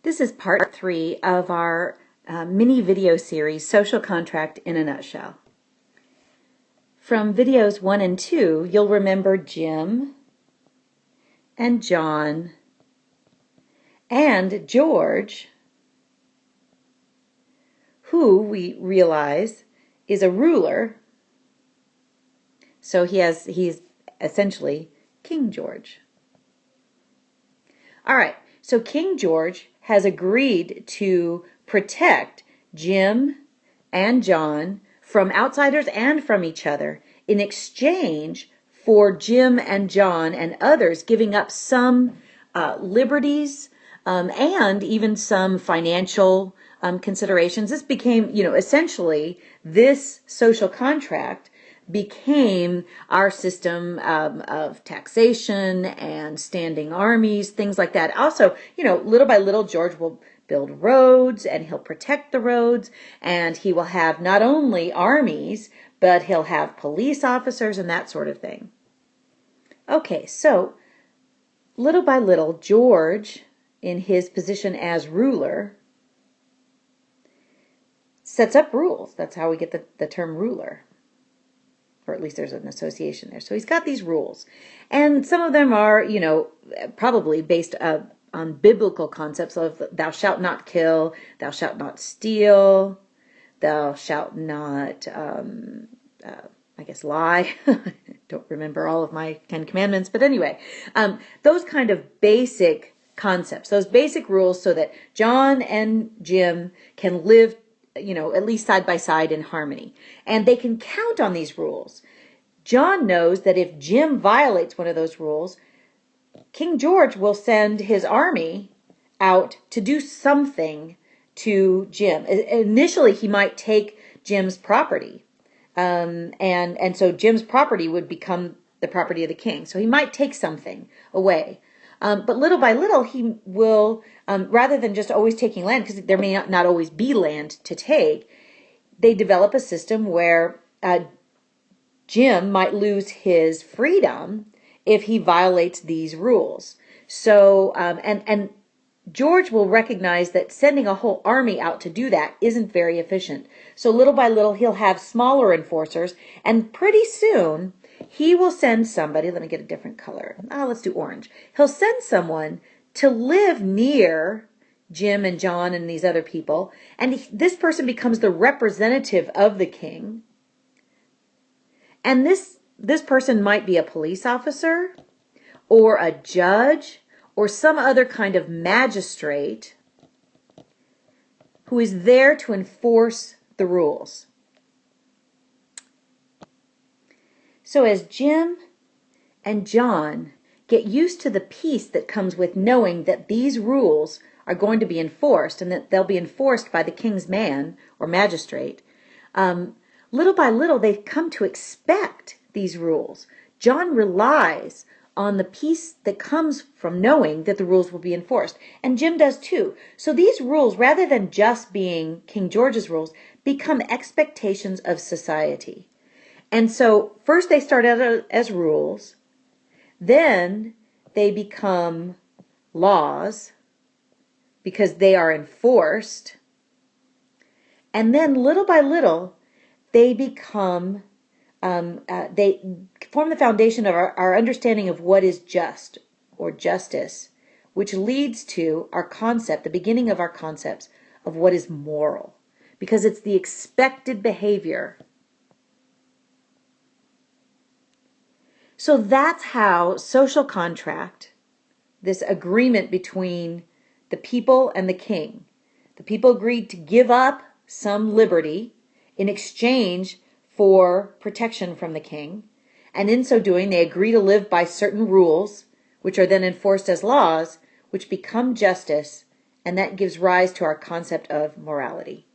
This is part 3 of our mini video series, Social Contract in a Nutshell. From videos 1 and 2, you'll remember Jim and John and George, who we realize is a ruler. So he's essentially King George. All right, so King George has agreed to protect Jim and John from outsiders and from each other in exchange for Jim and John and others giving up some liberties and even some financial considerations. This became, essentially this social contract became our system of taxation and standing armies, things like that. Also, little by little, George will build roads and he'll protect the roads, and he will have not only armies, but he'll have police officers and that sort of thing. Okay, so little by little, George, in his position as ruler, sets up rules. That's how we get the term ruler. Or at least there's an association there. So he's got these rules. And some of them are, probably based on biblical concepts of thou shalt not kill, thou shalt not steal, thou shalt not, lie. Don't remember all of my 10 commandments. But anyway, those kind of basic concepts, those basic rules so that John and Jim can live at least side by side in harmony. And they can count on these rules. John knows that if Jim violates one of those rules, King George will send his army out to do something to Jim. Initially, he might take Jim's property. And so Jim's property would become the property of the king. So he might take something away. But little by little, he will, rather than just always taking land, because there may not always be land to take, they develop a system where Jim might lose his freedom if he violates these rules. So, and George will recognize that sending a whole army out to do that isn't very efficient. So little by little, he'll have smaller enforcers, and pretty soon, he will send somebody, let me get a different color. Let's do orange. He'll send someone to live near Jim and John and these other people. And this person becomes the representative of the king. And this person might be a police officer or a judge or some other kind of magistrate who is there to enforce the rules. So as Jim and John get used to the peace that comes with knowing that these rules are going to be enforced and that they'll be enforced by the king's man or magistrate, little by little they come to expect these rules. John relies on the peace that comes from knowing that the rules will be enforced. And Jim does too. So these rules, rather than just being King George's rules, become expectations of society. And so first they start out as rules, then they become laws because they are enforced, and then little by little they become, they form the foundation of our understanding of what is just or justice, which leads to our concept, the beginning of our concepts of what is moral, because it's the expected behavior. So that's how social contract, this agreement between the people and the king, the people agreed to give up some liberty in exchange for protection from the king. And in so doing, they agree to live by certain rules, which are then enforced as laws, which become justice, and that gives rise to our concept of morality.